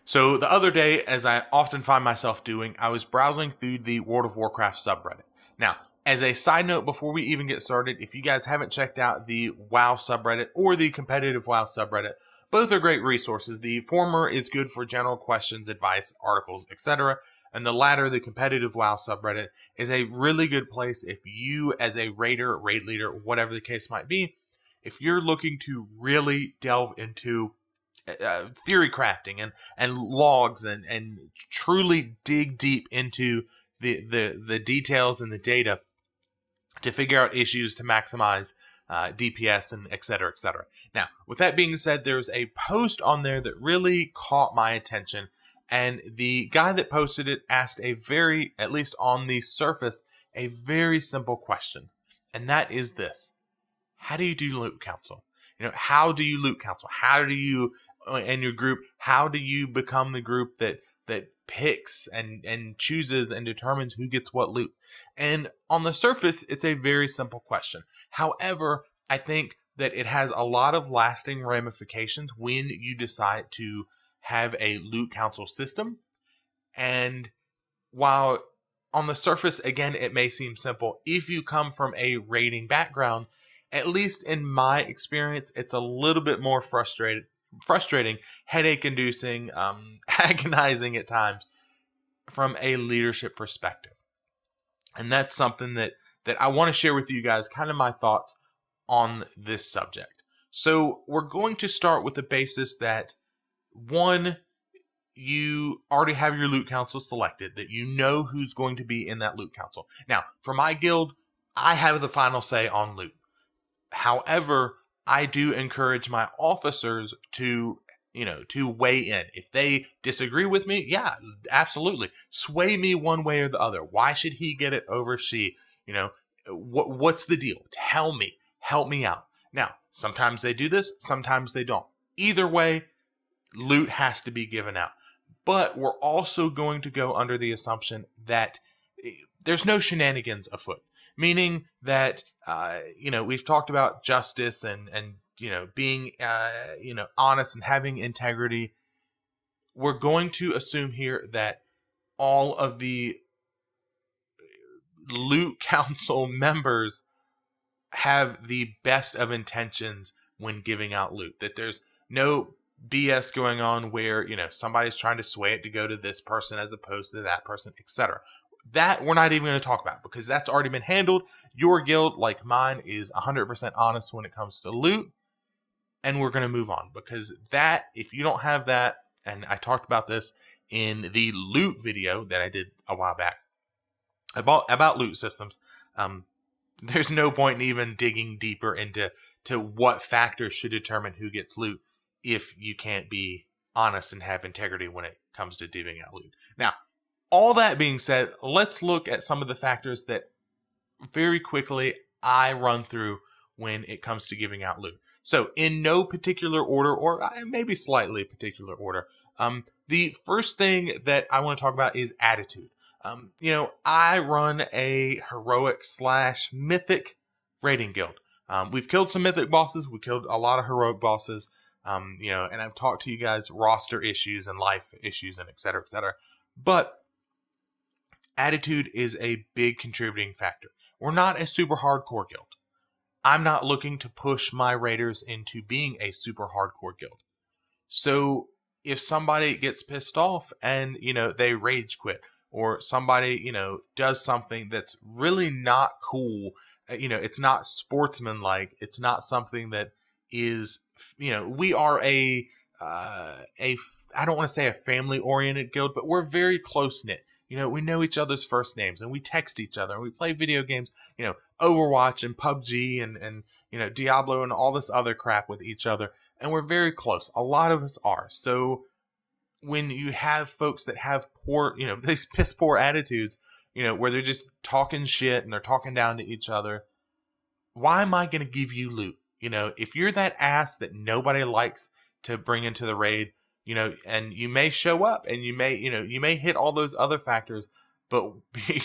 So the other day, as I often find myself doing, I was browsing through the World of Warcraft subreddit. Now, as a side note, before we even get started, if you guys haven't checked out the WoW subreddit or the competitive WoW subreddit, both are great resources. The former is good for general questions, advice, articles, etc. And the latter, the competitive WoW subreddit, is a really good place if you, as a raider, raid leader, whatever the case might be, if you're looking to really delve into theory crafting and logs and truly dig deep into the details and the data to figure out issues to maximize DPS and et cetera, et cetera. Now, with that being said, there's a post on there that really caught my attention, and the guy that posted it asked a very, at least on the surface, a very simple question, and that is this: how do you do loot council? How do you loot council? How do you, in your group, how do you become the group that picks and chooses and determines who gets what loot? And on the surface, it's a very simple question. However, I think that it has a lot of lasting ramifications when you decide to have a loot council system. And while on the surface, again, it may seem simple, if you come from a raiding background, at least in my experience, it's a little bit more frustrating, headache-inducing, agonizing at times from a leadership perspective. And that's something that I want to share with you guys, kind of my thoughts on this subject. So we're going to start with the basis that, one, you already have your loot council selected, that you know who's going to be in that loot council. Now, for my guild, I have the final say on loot. However, I do encourage my officers to weigh in. If they disagree with me, yeah, absolutely. Sway me one way or the other. Why should he get it over she? What's the deal? Tell me. Help me out. Now, sometimes they do this, sometimes they don't. Either way, loot has to be given out. But we're also going to go under the assumption that there's no shenanigans afoot. Meaning that, we've talked about justice and being, honest and having integrity. We're going to assume here that all of the loot council members have the best of intentions when giving out loot. That there's no BS going on where, somebody's trying to sway it to go to this person as opposed to that person, etc. That we're not even going to talk about because that's already been handled. Your guild, like mine, is 100% honest when it comes to loot. And we're going to move on because that, if you don't have that, and I talked about this in the loot video that I did a while back about loot systems, there's no point in even digging deeper into what factors should determine who gets loot if you can't be honest and have integrity when it comes to divvying out loot. Now, all that being said, let's look at some of the factors that very quickly I run through when it comes to giving out loot. So in no particular order, or maybe slightly particular order, the first thing that I want to talk about is attitude. I run a heroic/mythic raiding guild. We've killed some mythic bosses. We killed a lot of heroic bosses. And I've talked to you guys roster issues and life issues and et cetera, et cetera. But attitude is a big contributing factor. We're not a super hardcore guild. I'm not looking to push my raiders into being a super hardcore guild. So if somebody gets pissed off and, they rage quit, or somebody, does something that's really not cool, it's not sportsmanlike, it's not something that is, we are I don't want to say a family oriented guild, but we're very close knit. We know each other's first names and we text each other and we play video games, Overwatch and PUBG and Diablo and all this other crap with each other. And we're very close. A lot of us are. So when you have folks that have poor, these piss poor attitudes, where they're just talking shit and they're talking down to each other, why am I going to give you loot? If you're that ass that nobody likes to bring into the raid, and you may show up and you may hit all those other factors, but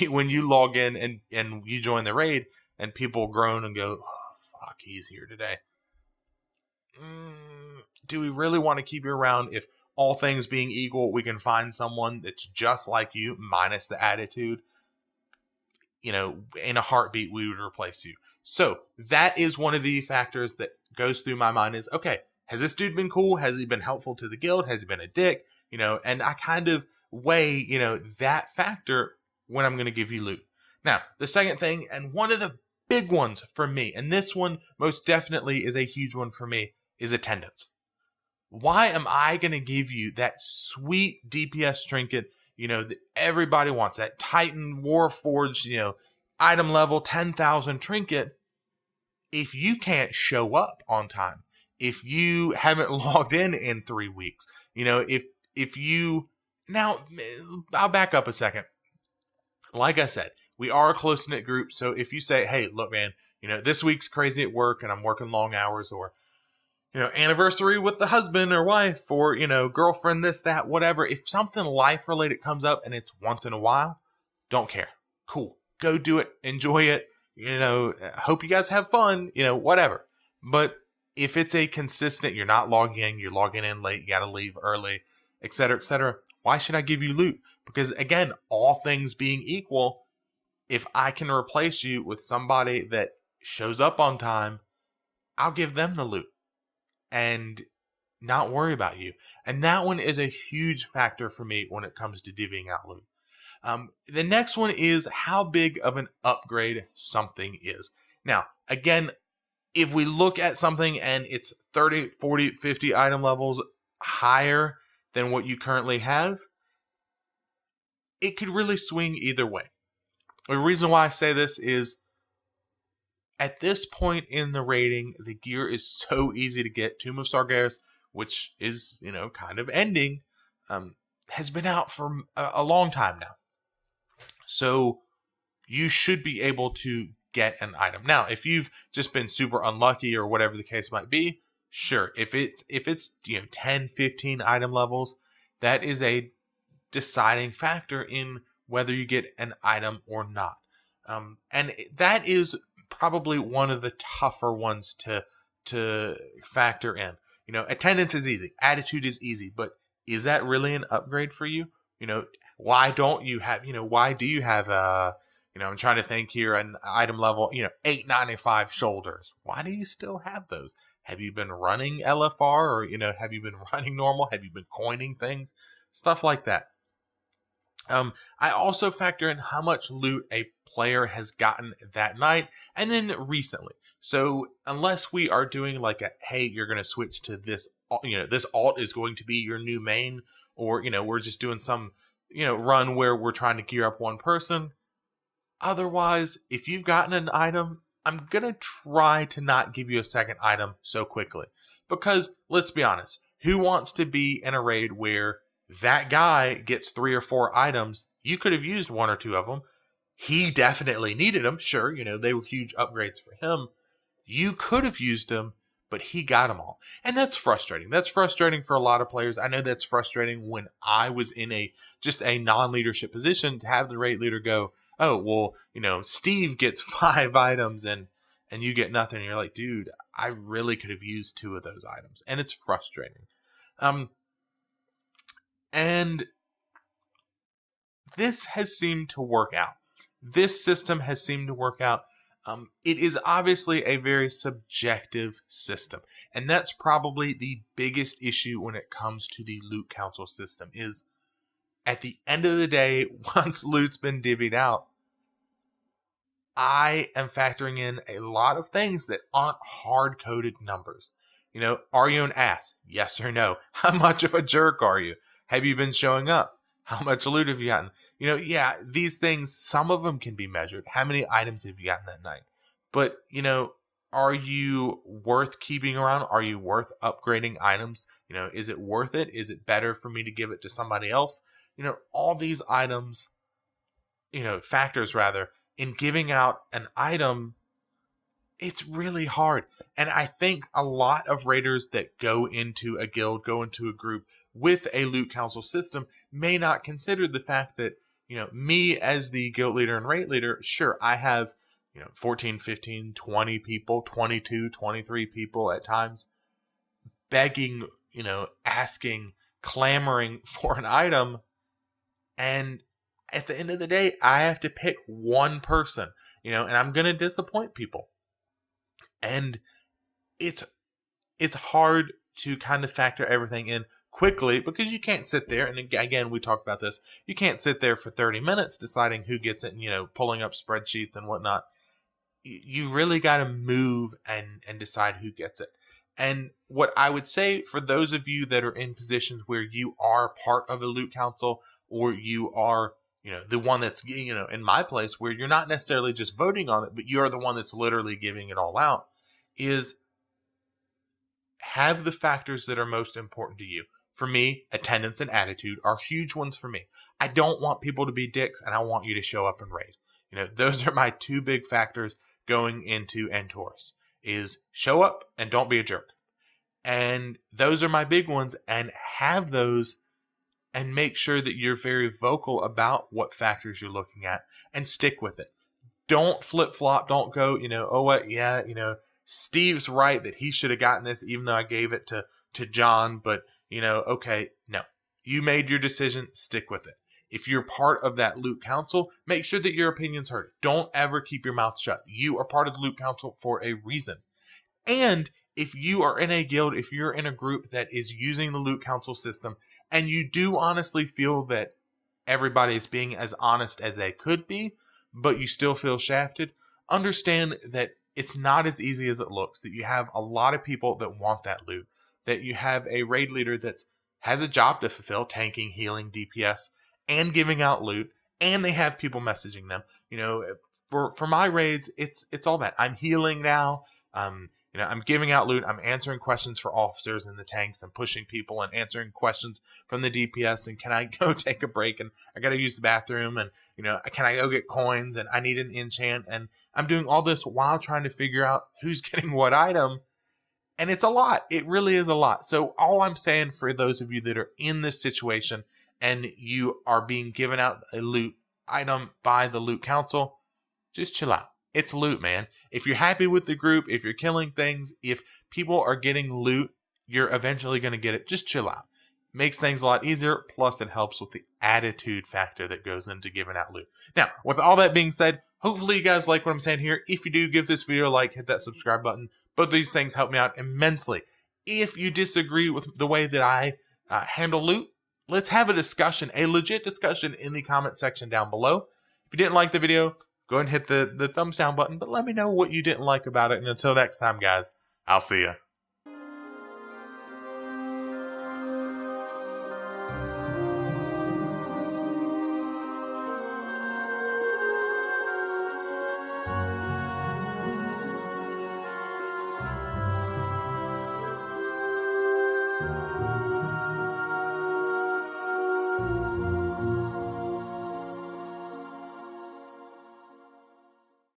when you log in and you join the raid and people groan and go, oh, fuck, he's here today. Do we really want to keep you around if all things being equal, we can find someone that's just like you, minus the attitude. In a heartbeat, we would replace you. So that is one of the factors that goes through my mind is, okay, has this dude been cool? Has he been helpful to the guild? Has he been a dick? And I kind of weigh, that factor when I'm going to give you loot. Now, the second thing, and one of the big ones for me, and this one most definitely is a huge one for me, is attendance. Why am I going to give you that sweet DPS trinket, that everybody wants, that Titan Warforged, item level 10,000 trinket, if you can't show up on time, if you haven't logged in 3 weeks, if you, now, I'll back up a second. Like I said, we are a close-knit group, so if you say, hey, look, man, this week's crazy at work and I'm working long hours, or, anniversary with the husband or wife, or, girlfriend, this, that, whatever. If something life-related comes up and it's once in a while, don't care. Cool. Go do it. Enjoy it. Hope you guys have fun, whatever. But if it's a consistent, you're not logging in, you're logging in late, you got to leave early, etc., why should I give you loot? Because, again, all things being equal, if I can replace you with somebody that shows up on time, I'll give them the loot and not worry about you. And that one is a huge factor for me when it comes to divvying out loot. The next one is how big of an upgrade something is. Now, again, if we look at something and it's 30, 40, 50 item levels higher than what you currently have, it could really swing either way. The reason why I say this is at this point in the rating, the gear is so easy to get. Tomb of Sargeras, which is, kind of ending, has been out for a long time now. So you should be able to get an item. Now, if you've just been super unlucky or whatever the case might be, sure. If it's 10, 15 item levels, that is a deciding factor in whether you get an item or not. And that is probably one of the tougher ones to factor in. Attendance is easy. Attitude is easy. But is that really an upgrade for you? Why don't you have, why do you have I'm trying to think here, an item level, 895 shoulders. Why do you still have those? Have you been running LFR or, have you been running normal? Have you been coining things? Stuff like that. I also factor in how much loot a player has gotten that night and then recently. So unless we are doing like hey, you're going to switch to this, this alt is going to be your new main, or, we're just doing some, run where we're trying to gear up one person. Otherwise, if you've gotten an item, I'm going to try to not give you a second item so quickly. Because, let's be honest, who wants to be in a raid where that guy gets 3 or 4 items? You could have used 1 or 2 of them. He definitely needed them. Sure, they were huge upgrades for him. You could have used them, but he got them all. And that's frustrating. That's frustrating for a lot of players. I know that's frustrating when I was in just a non-leadership position to have the raid leader go, oh, well, Steve gets 5 items and you get nothing. And you're like, dude, I really could have used 2 of those items. And it's frustrating. And this has seemed to work out. This system has seemed to work out. It is obviously a very subjective system. And that's probably the biggest issue when it comes to the loot council system is at the end of the day, once loot's been divvied out, I am factoring in a lot of things that aren't hard-coded numbers. Are you an ass? Yes or no? How much of a jerk are you? Have you been showing up? How much loot have you gotten? Yeah, these things, some of them can be measured. How many items have you gotten that night? But, are you worth keeping around? Are you worth upgrading items? Is it worth it? Is it better for me to give it to somebody else? All these items, factors rather, in giving out an item, it's really hard. And I think a lot of raiders that go into a guild, go into a group with a loot council system may not consider the fact that, me as the guild leader and raid leader, sure, I have, 14, 15, 20 people, 22, 23 people at times begging, asking clamoring for an item, and at the end of the day, I have to pick one person, and I'm going to disappoint people. And it's hard to kind of factor everything in quickly, because you can't sit there, and again, we talked about this, you can't sit there for 30 minutes deciding who gets it and, pulling up spreadsheets and whatnot. You really got to move and decide who gets it. And what I would say for those of you that are in positions where you are part of a loot council, or you are, the one that's, in my place, where you're not necessarily just voting on it, but you're the one that's literally giving it all out, is have the factors that are most important to you. For me, attendance and attitude are huge ones for me. I don't want people to be dicks, and I want you to show up and raid. Those are my two big factors going into Entorus, is show up and don't be a jerk. And those are my big ones, and have those, and make sure that you're very vocal about what factors you're looking at, and stick with it. Don't flip-flop. Don't go, oh, what, yeah, Steve's right that he should have gotten this, even though I gave it to John, but, okay, no. You made your decision, stick with it. If you're part of that loot council, make sure that your opinion's heard. Don't ever keep your mouth shut. You are part of the loot council for a reason. And if you are in a guild, if you're in a group that is using the loot council system, and you do honestly feel that everybody is being as honest as they could be, but you still feel shafted, understand that it's not as easy as it looks, that you have a lot of people that want that loot, that you have a raid leader that has a job to fulfill, tanking, healing, DPS, and giving out loot, and they have people messaging them. For my raids, it's all that. I'm healing now. I'm giving out loot. I'm answering questions for officers in the tanks. I'm pushing people and answering questions from the DPS. And can I go take a break? And I got to use the bathroom. And, can I go get coins? And I need an enchant. And I'm doing all this while trying to figure out who's getting what item. And it's a lot. It really is a lot. So all I'm saying for those of you that are in this situation and you are being given out a loot item by the loot council, just chill out. It's loot, man. If you're happy with the group, if you're killing things, if people are getting loot, you're eventually going to get it. Just chill out. Makes things a lot easier. Plus, it helps with the attitude factor that goes into giving out loot. Now, with all that being said, hopefully you guys like what I'm saying here. If you do, give this video a like, hit that subscribe button. Both these things help me out immensely. If you disagree with the way that I handle loot, let's have a discussion, a legit discussion in the comment section down below. If you didn't like the video, go ahead and hit the thumbs down button, but let me know what you didn't like about it. And until next time, guys, I'll see ya.